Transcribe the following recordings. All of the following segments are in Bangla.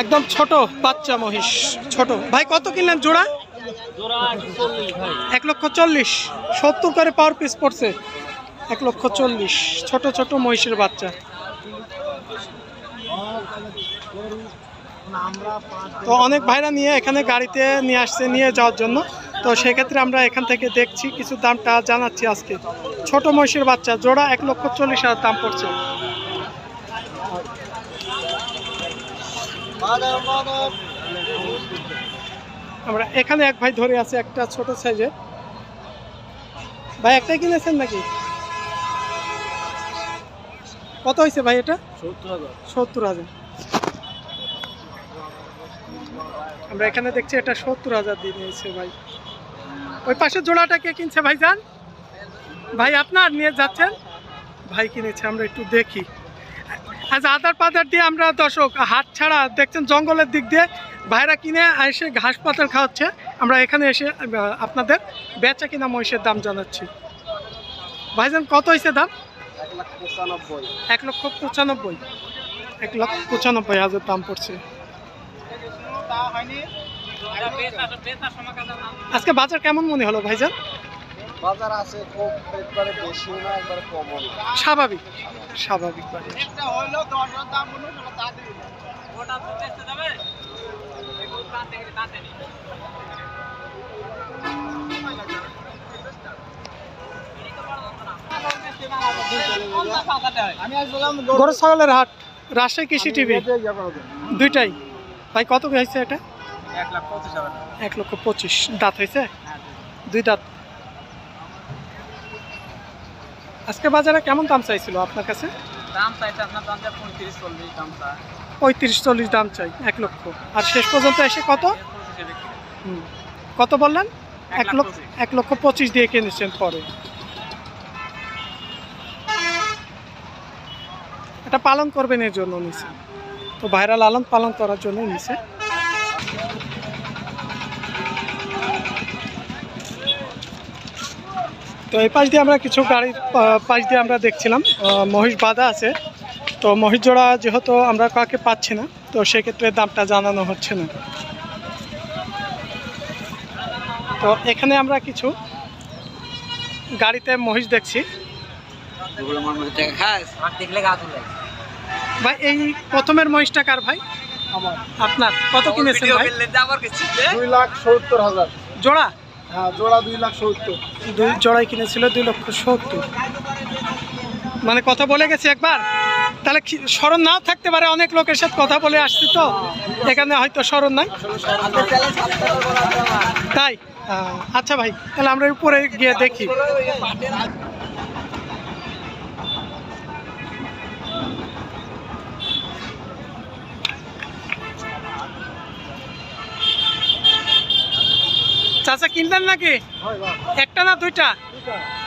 একদম ছোট বাচ্চা মহিষ, ছোট। ভাই কত কিনলেন জোড়া? 1,40,000। 70 করে পার পিস পড়ছে। 1,40,000 ছোট ছোট মহিষের বাচ্চা। তো অনেক ভাইরা নিয়ে এখানে গাড়িতে নিয়ে আসছে নিয়ে যাওয়ার জন্য। তো সেক্ষেত্রে আমরা এখান থেকে দেখছি, কিছু দামটা জানাচ্ছি আজকে। ছোট মহিষের বাচ্চা জোড়া 1,40,000 দাম পড়ছে। আমরা এখানে এক ভাই ধরে আছে একটা ছোট সাইজে। ভাই একটাই কিনেছেন নাকি? কত হয়েছে ভাই এটা? 70,000। আমরা এখানে দেখছি এটা 70,000 দিয়ে নিয়েছে ভাই। ওই পাশে জোড়াটা কে কিনছে ভাইজান? ভাই আপনার নিয়ে যাচ্ছেন? ভাই কিনেছে, আমরা একটু দেখি। আচ্ছা, আদার পাদার দিয়ে আমরা দর্শক হাট ছাড়া দেখছেন জঙ্গলের দিক দিয়ে ভাইরা কিনে এসে ঘাস পাতার খাওয়াচ্ছে। আমরা এখানে এসে আপনাদের বেচা কিনা মহিষের দাম জানাচ্ছি। ভাইজান কত হয়েছে দাম? 1,95,000। 1,95,000 দাম পড়ছে। আজকে বাজার কেমন মনে হলো ভাইজান? বাজার আছে খুব, একবারে বেশি না একবারে কম না, স্বাভাবিক স্বাভাবিক বাজার। এটা হলো 10 দাম মনে হলো তা দিই ওটা তো চেষ্টা যাবে একটু কান থেকে কাটে নি। আমি আজ বললাম গরু ছাগলের হাট, রাজশাহী কৃষি টিভি দুইটাই। ভাই কত হয়েছে এটা? 1,25,000। 1,25,000 দাঁত হয়েছে? দুই দাঁত। আজকে বাজারে কেমন দাম চাইছিল আপনার কাছে? দাম চাইছে আপনার দাম 35-40 দাম চাই। 35-40 দাম চাই 1 লক্ষ। আর শেষ পর্যন্ত এসে কত? কত বললেন? 1,25,000 দিয়ে কিনেছেন পরে। এটা পালন করবেন এর জন্য নিছে, তো ভাইরা লালন পালন করার জন্য নিছে। তো এই পাশ দিয়ে আমরা কিছু গাড়ির পাশ দিয়ে আমরা দেখছিলাম মহিষ বাঁধা আছে। তো মহিষ জোড়া যেহেতু আমরা কাউকে পাচ্ছি না, তো সেক্ষেত্রে দামটা জানানো হচ্ছে না। তো এখানে আমরা কিছু গাড়িতে মহিষ দেখছি। ভাই এই প্রথমের মহিষটা কার ভাই? আপনার। কত কিনেছেন ভাই? 2,70,000 জোড়া? হ্যাঁ, জোড়া 2,70,000। দুই জোড়াই কিনেছিল 2,70,000। মানে কথা বলে গেছে একবার, তাহলে স্মরণ নাও থাকতে পারে, অনেক লোকের সাথে কথা বলে আসছি তো এখানে হয়তো স্মরণ নাই তাই। আচ্ছা ভাই, তাহলে আমরা উপরে গিয়ে দেখি। চাচা কিনলেন নাকি? একটা না দুইটা?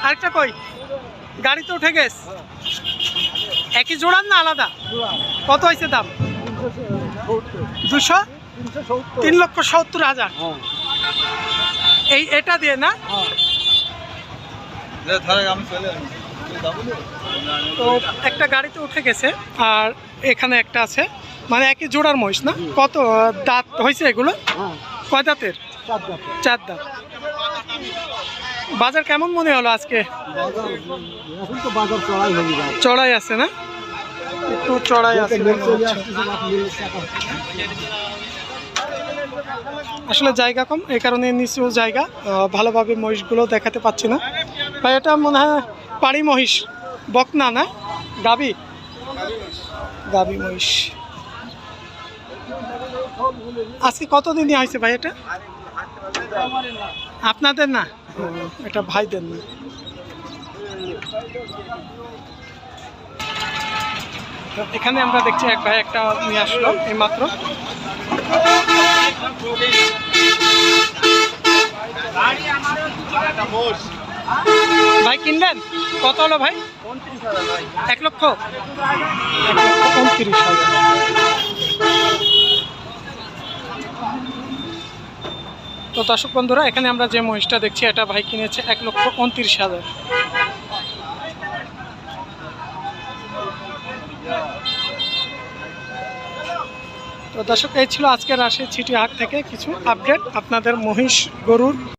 আরেকটা কই? গাড়িতে উঠে গেছ? একই জোড়ার না আলাদা? কত হয়েছে দাম? 200? 3,70,000। এই এটা দিয়ে না? তো একটা গাড়িতে উঠে গেছে আর এখানে একটা আছে, মানে একই জোড়ার মহিষ না? কত দাঁত হয়েছে এগুলো? কয় দাঁতের? 4 দাঁত। বাজার কেমন মনে হলো আজকে? চড়াই আছে না? একটু চড়াই আছে। আসলে জায়গা কম, এই কারণে নিচু জায়গা, ভালোভাবে মহিষগুলো দেখাতে পাচ্ছি না। ভাই এটা মনে হয় পাড়ি মহিষ, বকনা না? গাবি? গাবি মহিষ। আজকে কতদিনই হয়েছে ভাই এটা? আপনাদের না, এটা ভাইদের না। এখানে আমরা দেখছি এক ভাই একটা নিয়ে আসলো এইমাত্র। ভাই কিনলেন? কত হলো ভাই? 1,29,000। তো দর্শক বন্ধুরা, এখানে আমরা যে মহিষটা দেখছি এটা ভাই কিনেছে 1,29,000। তো দর্শক, এই ছিল আজকের রাজশাহী সিটি হাট থেকে কিছু আপডেট আপনাদের মহিষ গরুর।